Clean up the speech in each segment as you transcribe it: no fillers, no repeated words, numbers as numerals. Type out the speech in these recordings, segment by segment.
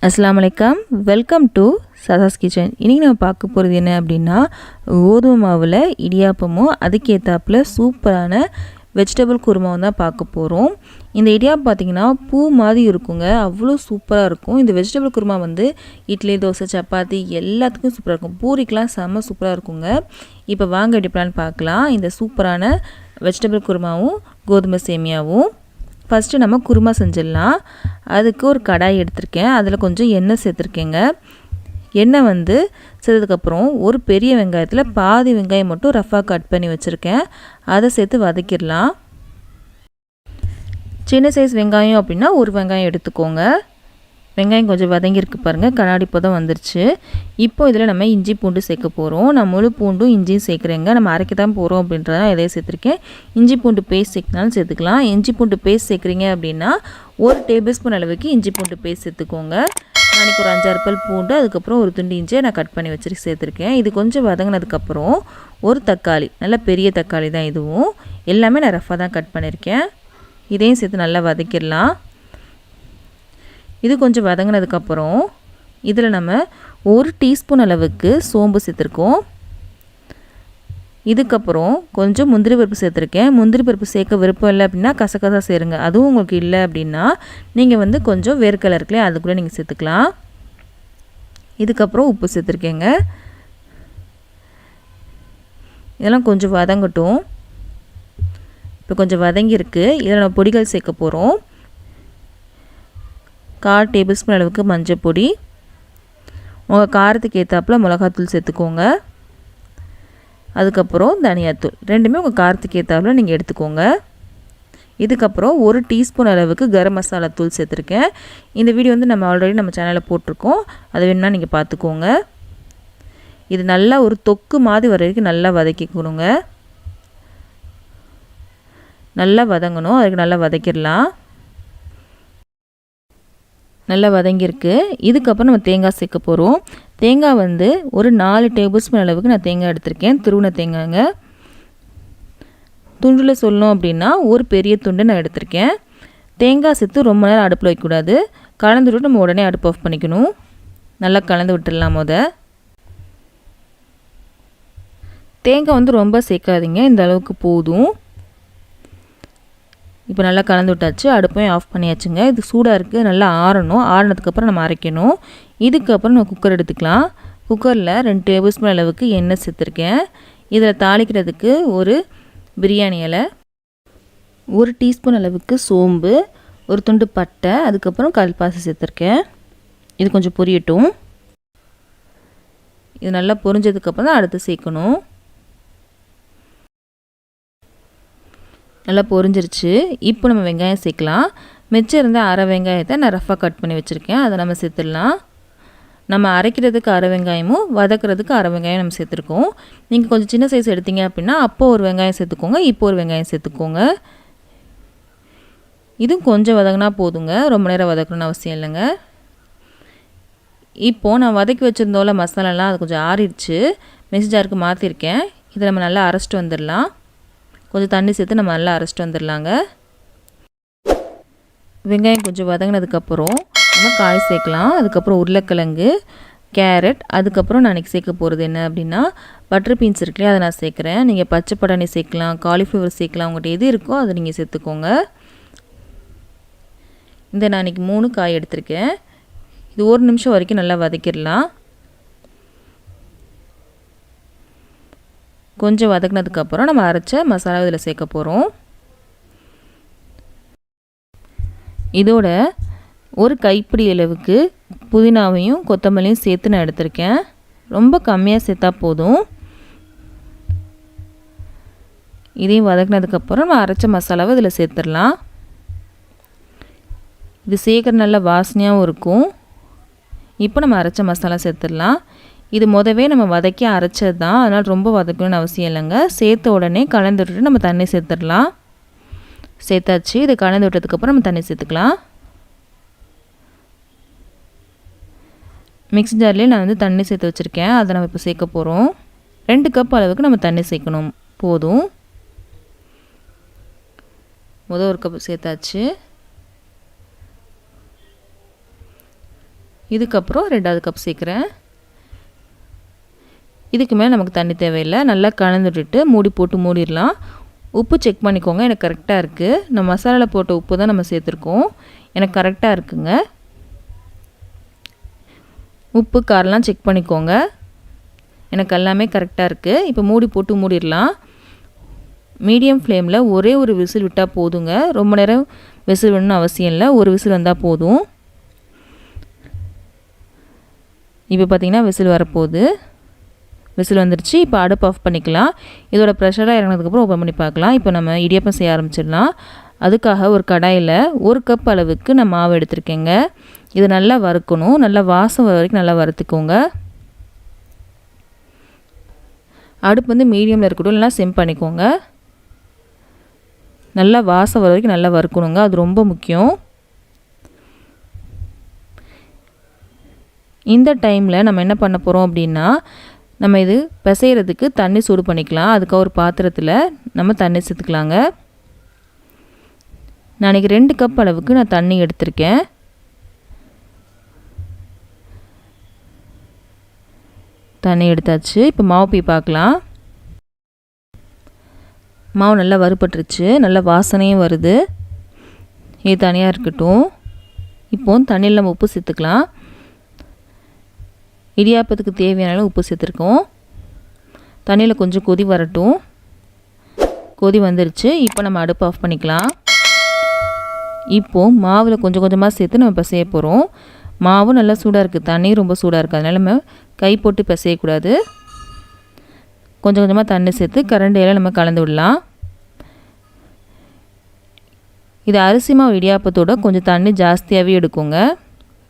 அஸ்ஸலாமு அலைக்கும், welcome to சதாஸ் kitchen. இன்றைக்கி நம்ம பார்க்க போகிறது என்ன அப்படின்னா, கோதுமை மாவில் இடியாப்பமும் அதுக்கேற்றாப்புல சூப்பரான வெஜிடபிள் குருமாவும் தான் பார்க்க போகிறோம். இந்த இடியாப்பம் பார்த்திங்கன்னா பூ மாதிரி இருக்குங்க, அவ்வளோ சூப்பராக இருக்கும். இந்த வெஜிடபிள் குருமா வந்து இட்லி, தோசை, சப்பாத்தி எல்லாத்துக்கும் சூப்பராக இருக்கும். பூரிக்கெலாம் செம்ம சூப்பராக இருக்குங்க. இப்போ வாங்க எப்படி பிளான் பார்க்கலாம். இந்த சூப்பரான வெஜிடபிள் குருமாவும் கோதுமை சேமியாவும் ஃபஸ்ட்டு நம்ம குருமா செஞ்சிடலாம். அதுக்கு ஒரு கடாய் எடுத்திருக்கேன், அதில் கொஞ்சம் எண்ணெய் சேர்த்துருக்கேங்க. எண்ணெய் வந்து சேர்த்ததுக்கப்புறம் ஒரு பெரிய வெங்காயத்தில் பாதி வெங்காயம் மட்டும் ரஃபாக கட் பண்ணி வச்சுருக்கேன், அதை சேர்த்து வதக்கிடலாம். சின்ன சைஸ் வெங்காயம் அப்படின்னா ஒரு வெங்காயம் எடுத்துக்கோங்க. வெங்காயம் கொஞ்சம் வதங்கியிருக்கு பாருங்கள், கண்ணாடி பதம் வந்துருச்சு. இப்போ இதில் நம்ம இஞ்சி பூண்டு சேர்க்க போகிறோம். நான் முழு பூண்டும் இஞ்சியும் சேர்க்குறேங்க, நம்ம அரைக்க தான் போகிறோம் அப்படின்றதான் இதையே சேர்த்துருக்கேன். இஞ்சி பூண்டு பேஸ்ட் சேர்க்கனாலும் சேர்த்துக்கலாம். இஞ்சி பூண்டு பேஸ்ட் சேர்க்குறீங்க அப்படின்னா ஒரு டேபிள் ஸ்பூன் அளவுக்கு இஞ்சி பூண்டு பேஸ்ட் சேர்த்துக்கோங்க. நாளைக்கு ஒரு 5-6 பல் பூண்டு, அதுக்கப்புறம் ஒரு துண்டு இஞ்சியை நான் கட் பண்ணி வச்சுட்டு சேர்த்துருக்கேன். இது கொஞ்சம் வதங்கினதுக்கப்புறம் ஒரு தக்காளி, நல்ல பெரிய தக்காளி தான் இதுவும், எல்லாமே நான் ரஃபாக தான் கட் பண்ணியிருக்கேன். இதையும் சேர்த்து நல்லா வதக்கிடலாம். இது கொஞ்சம் வதங்கினதுக்கப்புறம் இதில் நம்ம 1 டீஸ்பூன் அளவுக்கு சோம்பு சேர்த்துருக்கோம். இதுக்கப்புறம் கொஞ்சம் முந்திரி பருப்பு சேர்த்துருக்கேன். முந்திரி பருப்பு சேர்க்க விருப்பம் இல்லை அப்படின்னா கசகசா சேருங்க. அதுவும் உங்களுக்கு இல்லை அப்படின்னா நீங்கள் வந்து கொஞ்சம் வேர்க்கடலை இருக்குல்லையே, அது கூட நீங்கள் சேர்த்துக்கலாம். இதுக்கப்புறம் உப்பு சேர்த்துருக்கேங்க. இதெல்லாம் கொஞ்சம் வதங்கட்டும். இப்போ கொஞ்சம் வதங்கியிருக்கு. இதில் நம்ம பொடிகள் சேர்க்க போகிறோம். 1/4 டேபிள் ஸ்பூன் அளவுக்கு மஞ்சள் பொடி, உங்கள் காரத்துக்கு ஏற்றாப்புல மிளகாத்தூள் சேர்த்துக்கோங்க. அதுக்கப்புறம் தனியாத்தூள், ரெண்டுமே உங்கள் காரத்துக்கு ஏற்றாப்புல நீங்கள் எடுத்துக்கோங்க. இதுக்கப்புறம் 1 டீஸ்பூன் அளவுக்கு கரம் மசாலா தூள் சேர்த்துருக்கேன். இந்த வீடியோ வந்து நம்ம ஆல்ரெடி நம்ம சேனலில் போட்டிருக்கோம், அதை வேணும்னா நீங்கள் பார்த்துக்கோங்க. இது நல்லா ஒரு தொக்கு மாதிரி வர வரைக்கும் நல்லா வதக்கிக்கணுங்க. நல்லா வதங்கணும், அதுக்கு நல்லா வதக்கிடலாம். நல்லா வதங்கியிருக்கு. இதுக்கப்புறம் நம்ம தேங்காய் சேர்க்க போகிறோம். தேங்காய் வந்து ஒரு 4 டேபிள் ஸ்பூன் அளவுக்கு நான் தேங்காய் எடுத்திருக்கேன், துருவின தேங்காய்ங்க. துண்டில் சொல்லணும் அப்படின்னா ஒரு பெரிய துண்டு நான் எடுத்திருக்கேன். தேங்காய் சேர்த்து ரொம்ப நேரம் அடுப்பில் வைக்கக்கூடாது, கலந்து விட்டு நம்ம உடனே அடுப்பு ஆஃப் பண்ணிக்கணும். நல்லா கலந்து விட்டுடலாம். தேங்காய் வந்து ரொம்ப சேர்க்காதீங்க, இந்த அளவுக்கு போதும். இப்போ நல்லா கலந்து விட்டாச்சு, அடுப்பையும் ஆஃப் பண்ணியாச்சுங்க. இது சூடாக இருக்குது, நல்லா ஆறணும். ஆறினதுக்கப்புறம் நம்ம அரைக்கணும். இதுக்கப்புறம் நம்ம குக்கர் எடுத்துக்கலாம். குக்கரில் 2 டேபிள் ஸ்பூன் அளவுக்கு எண்ணெய் சேர்த்துருக்கேன். இதில் தாளிக்கிறதுக்கு ஒரு பிரியாணி இலை, 1 டீஸ்பூன் அளவுக்கு சோம்பு, ஒரு துண்டு பட்டை, அதுக்கப்புறம் கல்பாசி சேர்த்துருக்கேன். இது கொஞ்சம் பொரியட்டும். இது நல்லா பொரிஞ்சதுக்கப்புறம் தான் அடுத்து சேர்க்கணும். நல்லா பொரிஞ்சிருச்சு. இப்போ நம்ம வெங்காயம் சேர்க்கலாம். மிச்சம் இருந்த அரை வெங்காயத்தை நான் ரஃபாக கட் பண்ணி வச்சுருக்கேன், அதை நம்ம சேர்த்துடலாம். நம்ம அரைக்கிறதுக்கு அரை வெங்காயமும் வதக்கிறதுக்கு அரை வெங்காயம் நம்ம சேர்த்துருக்கோம். நீங்கள் கொஞ்சம் சின்ன சைஸ் எடுத்தீங்க அப்படின்னா அப்போது ஒரு வெங்காயம் சேர்த்துக்கோங்க, இப்போ ஒரு வெங்காயம் சேர்த்துக்கோங்க. இதுவும் கொஞ்சம் வதங்கினா போதுங்க, ரொம்ப நேரம் வதக்கணும்னு அவசியம் இல்லைங்க. இப்போது நான் வதக்கி வச்சுருந்தோம்ல மசாலாலாம், அது கொஞ்சம் ஆறிடுச்சு, மிக்ஸி ஜாருக்கு மாற்றிருக்கேன். இதை நம்ம நல்லா அரைச்சிட்டு வந்துடலாம். கொஞ்சம் தண்ணி சேர்த்து நம்ம நல்லா அரைச்சிட்டு வந்துடலாங்க. வெங்காயம் கொஞ்சம் வதங்கினதுக்கப்புறம் நம்ம காய் சேர்க்கலாம். அதுக்கப்புறம் உருளைக்கிழங்கு, கேரட், அதுக்கப்புறம் நான் இன்றைக்கி சேர்க்க போகிறது என்ன அப்படின்னா பட்டர் பீன்ஸ் இருக்குல்லையே, அதை நான் சேர்க்குறேன். நீங்கள் பச்சை பட்டாணி சேர்க்கலாம், காலிஃப்ளவர் சேர்க்கலாம், உங்கள்கிட்ட எது இருக்கோ அதை நீங்கள் சேர்த்துக்கோங்க. இந்த நான் இன்றைக்கி 3 காய் எடுத்திருக்கேன். இது 1 நிமிஷம் வரைக்கும் நல்லா வதக்கிடலாம். கொஞ்சம் வதக்கினதுக்கப்புறம் நம்ம அரைச்ச மசாலா இதில் சேர்க்க போகிறோம். இதோட ஒரு கைப்பிடி அளவுக்கு புதினாவையும் கொத்தமல்லியும் சேர்த்து நான் எடுத்திருக்கேன். ரொம்ப கம்மியாக சேர்த்தா போதும். இதையும் வதக்கினதுக்கப்புறம் நம்ம அரைச்ச மசாலாவை இதில் சேர்த்துடலாம். இது சேர்க்குற நல்ல வாசனையாகவும் இருக்கும். இப்போ நம்ம அரைச்ச மசாலா சேர்த்துடலாம். இது மொதவே நம்ம வதக்கி அரைச்சது தான், அதனால் ரொம்ப வதக்கணும்னு அவசியம் இல்லைங்க. சேர்த்த உடனே கலந்து விட்டுட்டு நம்ம தண்ணி சேர்த்துடலாம். சேர்த்தாச்சு. இதை கலந்து விட்டதுக்கப்புறம் நம்ம தண்ணி சேர்த்துக்கலாம். மிக்ஸி ஜார்லேயே நான் வந்து தண்ணி சேர்த்து வச்சுருக்கேன், அதை நம்ம இப்போ சேர்க்க போகிறோம். 2 கப் அளவுக்கு நம்ம தண்ணி சேர்க்கணும், போதும். 1 கப் சேர்த்தாச்சு. இதுக்கப்புறம் 2வது கப் சேர்க்குறேன். இதுக்கு மேலே நமக்கு தண்ணி தேவையில்லை. நல்லா கலந்து விட்டுட்டு மூடி போட்டு மூடிடலாம். உப்பு செக் பண்ணிக்கோங்க. எனக்கு கரெக்டாக இருக்குது. நம்ம மசாலாவில் போட்ட உப்பு தான் நம்ம சேர்த்துருக்கோம். எனக்கு கரெக்டாக இருக்குங்க. உப்பு காரெலாம் செக் பண்ணிக்கோங்க. எனக்கு எல்லாமே கரெக்டாக இருக்குது. இப்போ மூடி போட்டு மூடிடலாம். மீடியம் ஃப்ளேமில் ஒரே ஒரு விசில் விட்டால் போதுங்க. ரொம்ப நேரம் விசில் வேணும்னு அவசியம் இல்லை. ஒரு விசில் வந்தால் போதும். இப்போ பார்த்திங்கன்னா விசில் வரப்போகுது. விசில் வந்துடுச்சு. இப்போ அடுப்பு ஆஃப் பண்ணிக்கலாம். இதோட ப்ரெஷராக இறங்கினதுக்கப்புறம் ஓப்பன் பண்ணி பார்க்கலாம். இப்போ நம்ம இடியாப்பம் செய்ய ஆரம்பிச்சிடலாம். அதுக்காக ஒரு கடாயில் 1 கப் அளவுக்கு நான் மாவு எடுத்திருக்கேங்க. இது நல்லா வறுக்கணும். நல்லா வாசம் வர வரைக்கும் நல்லா வறுத்துக்கோங்க. அடுப்பு வந்து மீடியமில் இருக்கட்டும், இல்லைனா சிம் பண்ணிக்கோங்க. நல்லா வாசம் வர வரைக்கும் நல்லா வறுக்கணுங்க. அது ரொம்ப முக்கியம். இந்த டைமில் நம்ம என்ன பண்ண போகிறோம் அப்படின்னா, நம்ம இது பிசைகிறதுக்கு தண்ணி சூடு பண்ணிக்கலாம். அதுக்கு ஒரு பாத்திரத்தில் நம்ம தண்ணி சேர்த்துக்கலாங்க. நான் இன்றைக்கி 2 கப் அளவுக்கு நான் தண்ணி எடுத்திருக்கேன். தண்ணி எடுத்தாச்சு. இப்போ மாவு போய் பார்க்கலாம். மாவு நல்லா வறுபட்டுருச்சு. நல்லா வாசனையும் வருது. இது தனியாக இருக்கட்டும். இப்போது தண்ணியில் நம்ம உப்பு சேர்த்துக்கலாம். இடியாப்பத்துக்கு தேவையான அளவு உப்பு சேர்த்துருக்கோம். தண்ணியில் கொஞ்சம் கொதி வரட்டும். கொதி வந்துருச்சு. இப்போ நம்ம அடுப்பு ஆஃப் பண்ணிக்கலாம். இப்போது மாவில் கொஞ்சம் கொஞ்சமாக சேர்த்து நம்ம பிசைய போகிறோம். மாவும் நல்லா சூடாக இருக்குது. தண்ணி ரொம்ப சூடாக இருக்குது. அதனால் நம்ம கை போட்டு பிசையக்கூடாது. கொஞ்சம் கொஞ்சமாக தண்ணி சேர்த்து கரண்டியில் நம்ம கலந்து விடலாம். இது அரிசி மாவு இடியாப்பத்தோட கொஞ்சம் தண்ணி ஜாஸ்தியாகவே எடுக்குங்க.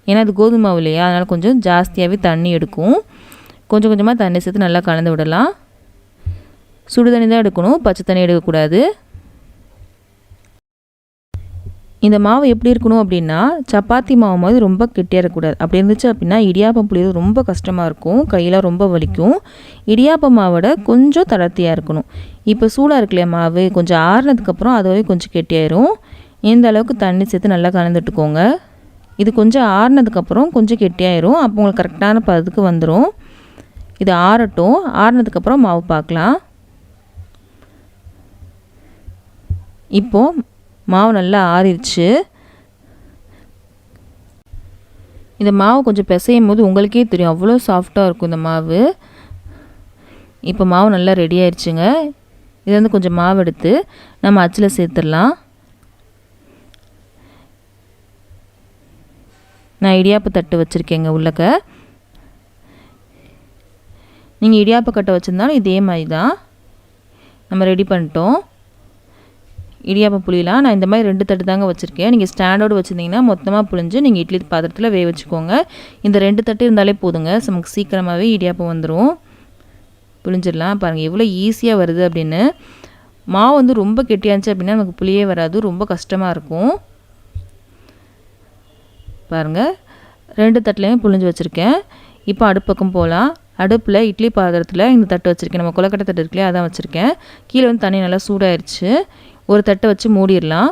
ஏன்னா அது கோதுமை மாவு இல்லையா, அதனால் கொஞ்சம் ஜாஸ்தியாகவே தண்ணி எடுக்கும். கொஞ்சம் கொஞ்சமாக தண்ணி சேர்த்து நல்லா கலந்து விடலாம். சுடு தண்ணி தான் எடுக்கணும், பச்சை தண்ணி எடுக்கக்கூடாது. இந்த மாவு எப்படி இருக்கணும் அப்படின்னா, சப்பாத்தி மாவு மாதிரி ரொம்ப கெட்டியாக இருக்கக்கூடாது. அப்படி இருந்துச்சு அப்படின்னா இடியாப்பம் புளியது ரொம்ப கஷ்டமாக இருக்கும். கையெல்லாம் ரொம்ப வலிக்கும். இடியாப்பம் மாவோட கொஞ்சம் தளர்த்தியாக இருக்கணும். இப்போ சூடாக இருக்குல்லையா மாவு, கொஞ்சம் ஆறுனதுக்கப்புறம் அதுவே கொஞ்சம் கெட்டியாயிரும். இந்த அளவுக்கு தண்ணி சேர்த்து நல்லா கலந்துட்டுக்கோங்க. இது கொஞ்சம் ஆறுனதுக்கப்புறம் கொஞ்சம் கெட்டியாயிரும். அப்போ உங்களுக்கு கரெக்டான பதத்துக்கு வந்துடும். இது ஆறட்டும். ஆறுனதுக்கப்புறம் மாவு பார்க்கலாம். இப்போது மாவு நல்லா ஆறிடுச்சு. இந்த மாவு கொஞ்சம் பிசையும் போது உங்களுக்கே தெரியும் அவ்வளோ சாஃப்டாக இருக்கும் இந்த மாவு. இப்போ மாவு நல்லா ரெடி ஆயிடுச்சுங்க. இது வந்து கொஞ்சம் மாவு எடுத்து நம்ம அச்சில் சேர்த்துடலாம். நான் இடியாப்ப தட்டு வச்சுருக்கேங்க உள்ளக்க. நீங்கள் இடியாப்ப கட்டை வச்சுருந்தாலும் இதே மாதிரி தான் நம்ம ரெடி பண்ணிட்டோம். இடியாப்பம் புளியலாம் நான் இந்த மாதிரி 2 தட்டு தாங்க வச்சுருக்கேன். நீங்கள் ஸ்டாண்டோடு வச்சுருந்தீங்கன்னா மொத்தமாக புளிஞ்சு நீங்கள் இட்லி பாத்திரத்தில் வேக வச்சுக்கோங்க. இந்த 2 தட்டு இருந்தாலே போதுங்க. நமக்கு சீக்கிரமாகவே இடியாப்பம் வந்துடும். புளிஞ்சிடலாம். பாருங்கள் எவ்வளோ ஈஸியாக வருது அப்படின்னு. மாவு வந்து ரொம்ப கெட்டியாச்சு அப்படின்னா நமக்கு புளியே வராது. ரொம்ப கஷ்டமாக இருக்கும். பாருங்கள் 2 தட்டுலையும் புளிஞ்சு வச்சுருக்கேன். இப்போ அடுப்பக்கம் போகலாம். அடுப்பில் இட்லி பாத்திரத்தில் இந்த தட்டு வச்சுருக்கேன். நம்ம கொலக்கட்டை தட்டு இருக்குல்லையா, அதான் வச்சுருக்கேன். கீழே வந்து தண்ணி நல்லா சூடாயிருச்சு. ஒரு தட்டை வச்சு மூடிடலாம்.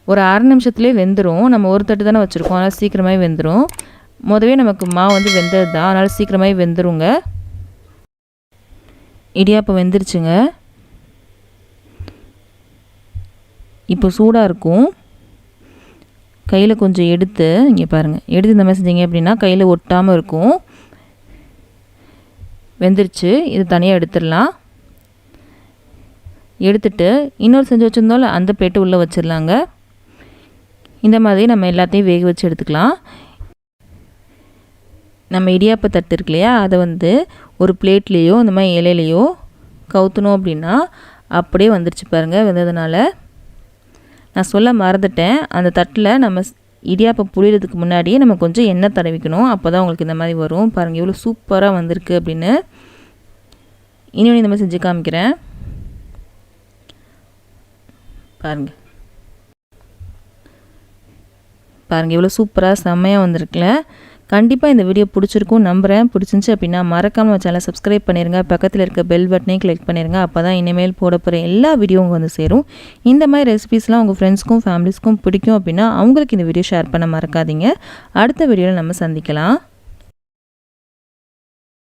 ஒரு 1/2 நிமிஷத்துலேயே வெந்துடும். நம்ம ஒரு தட்டு தானே வச்சுருக்கோம், அதனால் சீக்கிரமாகவே வெந்துடும். முதவே நமக்கு மாவு வந்து வெந்தது தான், அதனால் சீக்கிரமாகவே வெந்துருங்க. இடியாப்பம் வெந்துருச்சுங்க. இப்போ சூடாக இருக்கும். கையில் கொஞ்சம் எடுத்து இங்கே பாருங்கள், எடுத்து இந்த மாதிரி செஞ்சீங்க அப்படின்னா கையில் ஒட்டாமல் இருக்கும். வெந்துருச்சு. இது தனியாக எடுத்துடலாம். எடுத்துட்டு இன்னொரு செஞ்சு வச்சுருந்தோம்ல அந்த பிளேட்டு உள்ளே வச்சிடலாங்க. இந்த மாதிரி நம்ம எல்லாத்தையும் வேக வச்சு எடுத்துக்கலாம். நம்ம இடியாப்ப தட்டு இருக்கு இல்லையா, அதை வந்து ஒரு பிளேட்லேயோ இந்த மாதிரி இலையிலையோ கவுத்தணும் அப்படின்னா அப்படியே வந்துருச்சு பாருங்கள். வெந்ததுனால நான் சொல்ல மறந்துட்டேன், அந்த தட்டில் நம்ம இடியாப்பம் புளியறதுக்கு முன்னாடியே நம்ம கொஞ்சம் எண்ணெய் தடவிக்கணும். அப்போ தான் உங்களுக்கு இந்த மாதிரி வரும். பாருங்கள் எவ்வளோ சூப்பராக வந்திருக்கு அப்படின்னு. இன்னொன்று இந்த மாதிரி செஞ்சு காமிக்கிறேன். பாருங்கள் பாருங்கள் எவ்வளோ சூப்பராக செம்மையாக வந்திருக்குல்ல. கண்டிப்பாக இந்த வீடியோ பிடிச்சிருக்கும் நம்புகிறேன். பிடிச்சிருந்துச்சி அப்படின்னா மறக்காமல் சேனலை சப்ஸ்கிரைப் பண்ணிடுங்க. பக்கத்தில் இருக்க பெல் பட்டனையும் கிளிக் பண்ணிடுங்க. அப்போ தான் இனிமேல் போட போகிற எல்லா வீடியோ உங்களுக்கு வந்து சேரும். இந்த மாதிரி ரெசிபீஸ்லாம் உங்கள் ஃப்ரெண்ட்ஸ்க்கும் ஃபேமிலிஸ்க்கும் பிடிக்கும் அப்படின்னா அவங்களுக்கு இந்த வீடியோ ஷேர் பண்ண மறக்காதீங்க. அடுத்த வீடியோவில் நம்ம சந்திக்கலாம்.